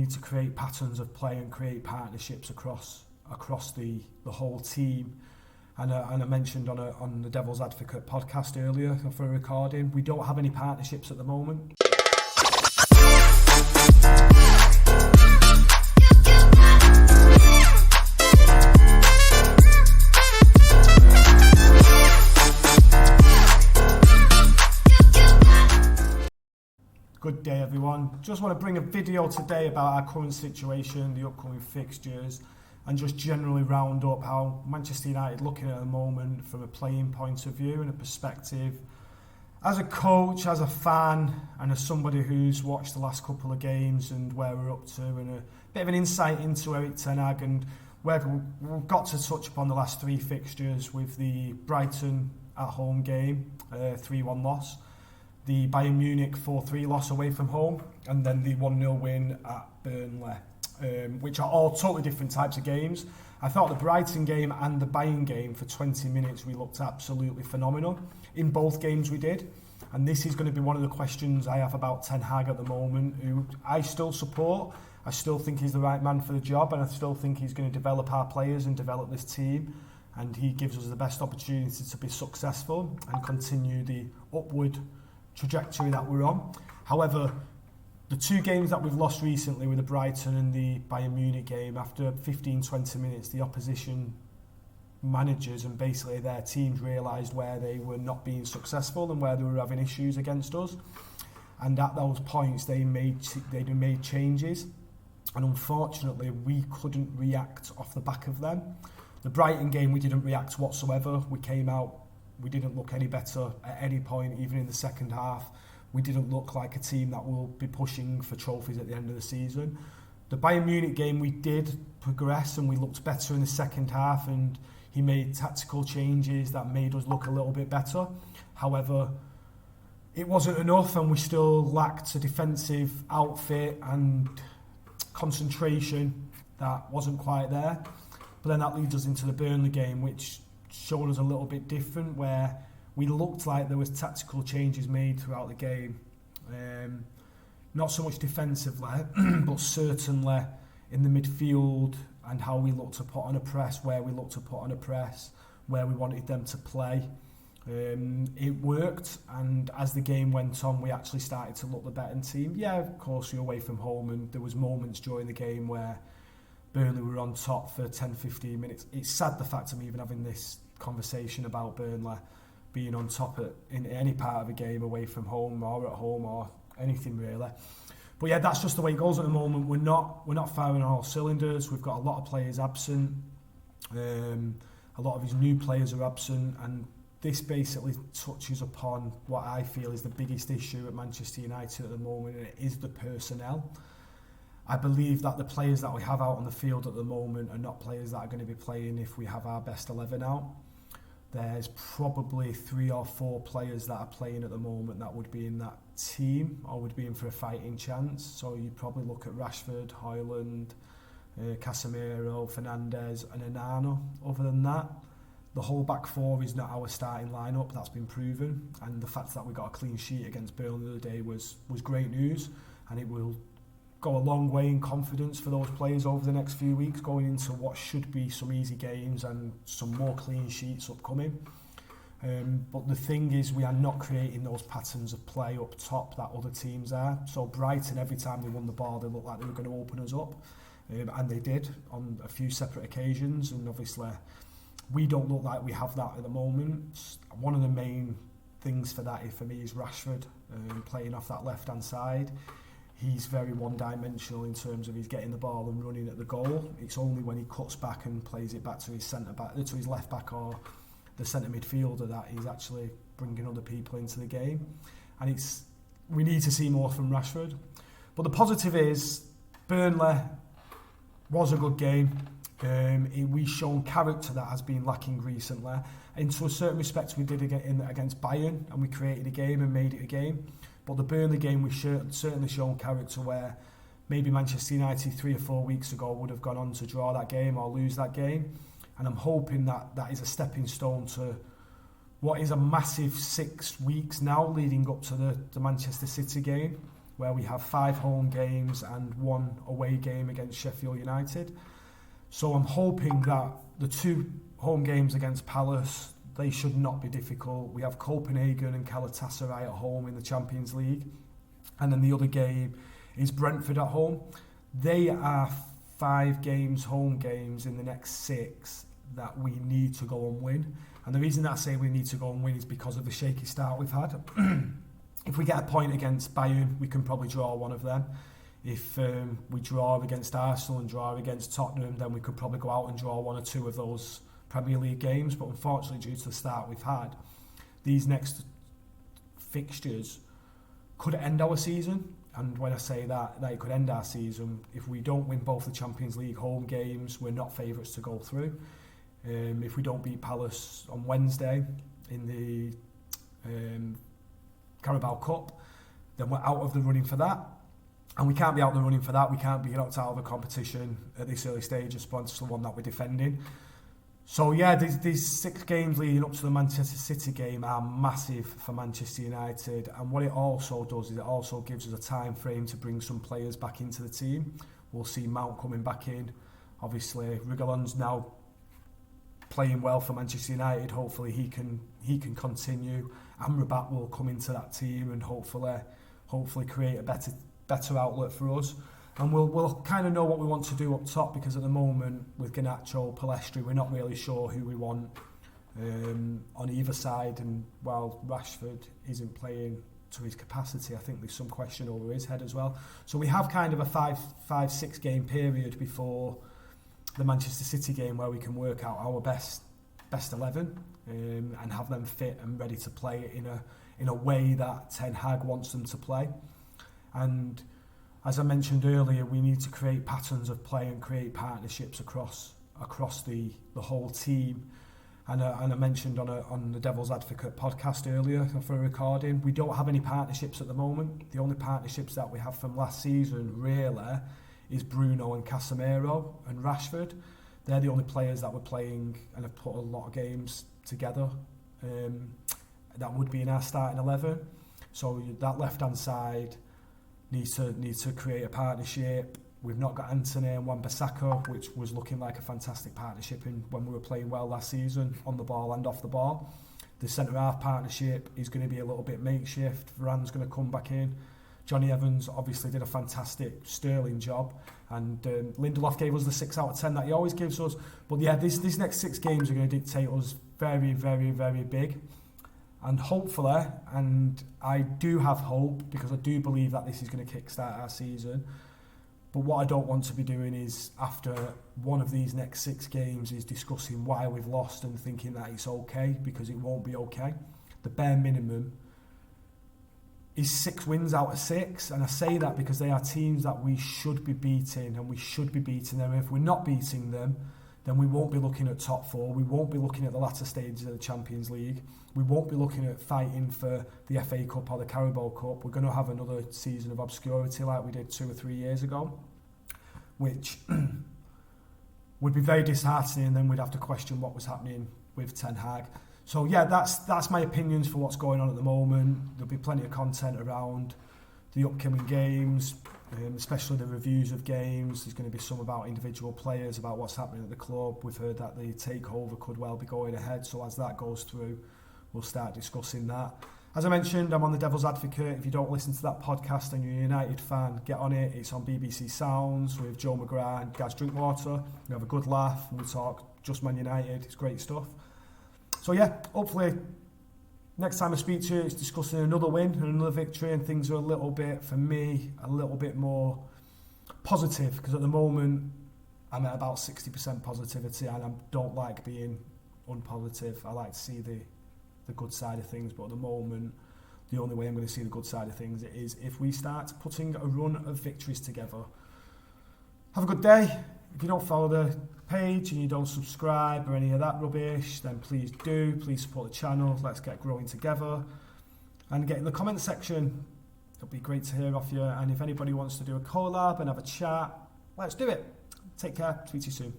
need to create patterns of play and create partnerships across the whole team. And I mentioned on the Devil's Advocate podcast earlier for a recording, we don't have any partnerships at the moment. Good day everyone. Just want to bring a video today about our current situation, the upcoming fixtures, and just generally round up how Manchester United looking at the moment from a playing point of view and a perspective. As a coach, as a fan, and as somebody who's watched the last couple of games and where we're up to, and a bit of an insight into Erik ten Hag and where we've got to touch upon the last three fixtures with the Brighton at home game, 3-1 loss, the Bayern Munich 4-3 loss away from home, and then the 1-0 win at Burnley, which are all totally different types of games. I thought the Brighton game and the Bayern game for 20 minutes we looked absolutely phenomenal. In both games we did, and this is going to be one of the questions I have about Ten Hag at the moment, who I still support. I still think he's the right man for the job, and I still think he's going to develop our players and develop this team, and he gives us the best opportunity to be successful and continue the upward trajectory that we're on. However, the two games that we've lost recently with the Brighton and the Bayern Munich game, after 15-20 minutes, the opposition managers and basically their teams realised where they were not being successful and where they were having issues against us. And at those points, they made changes. And unfortunately, we couldn't react off the back of them. The Brighton game, we didn't react whatsoever. We came out, we didn't look any better at any point, even in the second half. We didn't look like a team that will be pushing for trophies at the end of the season. The Bayern Munich game, we did progress and we looked better in the second half, and he made tactical changes that made us look a little bit better. However, it wasn't enough, and we still lacked a defensive outfit and concentration that wasn't quite there. But then that leads us into the Burnley game, which showed us a little bit different, where we looked like there was tactical changes made throughout the game. Not so much defensively, but certainly in the midfield and how we looked to put on a press, where we looked to put on a press, where we wanted them to play. It worked, and as the game went on, we actually started to look the better team. Yeah, of course, you're away from home, and there was moments during the game where Burnley were on top for 10-15 minutes. It's sad the fact I'm even having this conversation about Burnley being on top in any part of a game away from home or at home or anything really. But yeah, that's just the way it goes at the moment. We're not firing on all cylinders. We've got a lot of players absent. A lot of his new players are absent, and this basically touches upon what I feel is the biggest issue at Manchester United at the moment, and it is the personnel. I believe that the players that we have out on the field at the moment are not players that are going to be playing if we have our best 11 out. There's probably 3 or 4 players that are playing at the moment that would be in that team or would be in for a fighting chance. So you probably look at Rashford, Højlund, Casemiro, Fernandes and Onana. Other than that, the whole back four is not our starting lineup. That's been proven. And the fact that we got a clean sheet against Burnley the other day was great news, and it will go a long way in confidence for those players over the next few weeks, going into what should be some easy games and some more clean sheets upcoming. But the thing is, we are not creating those patterns of play up top that other teams are. So Brighton, every time they won the ball, they looked like they were going to open us up, and they did on a few separate occasions. And obviously, we don't look like we have that at the moment. One of the main things for that, for me, is Rashford playing off that left-hand side. He's very one-dimensional in terms of he's getting the ball and running at the goal. It's only when he cuts back and plays it back to his centre-back, to his left-back or the centre midfielder, that he's actually bringing other people into the game. And we need to see more from Rashford. But the positive is, Burnley was a good game. We've shown character that has been lacking recently. And to a certain respect, we did against Bayern, and we created a game and made it a game. But the Burnley game, we've certainly shown character where maybe Manchester United 3 or 4 weeks ago would have gone on to draw that game or lose that game. And I'm hoping that that is a stepping stone to what is a massive 6 weeks now leading up to the Manchester City game. where we have 5 home games and 1 away game against Sheffield United. So I'm hoping that the 2 home games against Palace, they should not be difficult. We have Copenhagen and Galatasaray at home in the Champions League. And then the other game is Brentford at home. They are 5 games, home games in the next 6 that we need to go and win. And the reason that I say we need to go and win is because of the shaky start we've had. If we get a point against Bayern, we can probably draw one of them. If we draw against Arsenal and draw against Tottenham, then we could probably go out and draw 1 or 2 of those Premier League games. But unfortunately, due to the start we've had, these next fixtures could end our season. And when I say that it could end our season, if we don't win both the Champions League home games, we're not favourites to go through. If we don't beat Palace on Wednesday in the Carabao Cup, then we're out of the running for that. And we can't be out of the running for that. We can't be knocked out of a competition at this early stage, especially the one that we're defending. So yeah, these 6 games leading up to the Manchester City game are massive for Manchester United. And what it also does is it also gives us a time frame to bring some players back into the team. We'll see Mount coming back in. Obviously, Reguilón's now playing well for Manchester United. Hopefully he can continue. Amrabat will come into that team and hopefully create a better outlet for us. And we'll kind of know what we want to do up top, because at the moment with Garnacho, Palestri, we're not really sure who we want on either side. And while Rashford isn't playing to his capacity, I think there's some question over his head as well. So we have kind of a 5-6 game period before the Manchester City game where we can work out our best 11 and have them fit and ready to play in a way that Ten Hag wants them to play. And as I mentioned earlier, we need to create patterns of play and create partnerships across the whole team. And I mentioned on the Devil's Advocate podcast earlier for a recording, we don't have any partnerships at the moment. The only partnerships that we have from last season really is Bruno and Casemiro and Rashford. They're the only players that were playing and have put a lot of games together that would be in our starting 11. So that left-hand side needs to create a partnership. We've not got Anthony and Wan-Bissaka, which was looking like a fantastic partnership when we were playing well last season, on the ball and off the ball. The centre-half partnership is going to be a little bit makeshift. Varane's going to come back in. Johnny Evans obviously did a fantastic, sterling job, and Lindelof gave us the 6 out of 10 that he always gives us. But yeah, these next 6 games are going to dictate us very, very, very big. And hopefully, and I do have hope, because I do believe that this is going to kickstart our season. But what I don't want to be doing is, after one of these next 6 games, is discussing why we've lost and thinking that it's okay, because it won't be okay. The bare minimum is 6 wins out of 6, and I say that because they are teams that we should be beating, and we should be beating them. If we're not beating them, then we won't be looking at top 4, we won't be looking at the latter stages of the Champions League, we won't be looking at fighting for the FA Cup or the Carabao Cup. We're going to have another season of obscurity like we did 2 or 3 years ago, which would be very disheartening, and then we'd have to question what was happening with Ten Hag. So yeah, that's my opinions for what's going on at the moment. There'll be plenty of content around the upcoming games, especially the reviews of games. There's going to be some about individual players, about what's happening at the club. We've heard that the takeover could well be going ahead, so as that goes through, we'll start discussing that. As I mentioned, I'm on the Devil's Advocate. If you don't listen to that podcast and you're a United fan, get on it. It's on BBC Sounds with Joe McGrath and Gaz Drinkwater. We have a good laugh and we talk just Man United. It's great stuff. So yeah, hopefully next time I speak to you, it's discussing another win and another victory, and things are a little bit, for me, a little bit more positive, because at the moment I'm at about 60% positivity, and I don't like being unpositive. I like to see the good side of things, but at the moment the only way I'm going to see the good side of things is if we start putting a run of victories together. Have a good day. If you don't follow the page and you don't subscribe or any of that rubbish, then please do. Please support the channel. Let's get growing together. And get in the comment section. It'll be great to hear off you. And if anybody wants to do a collab and have a chat, let's do it. Take care. Speak to you soon.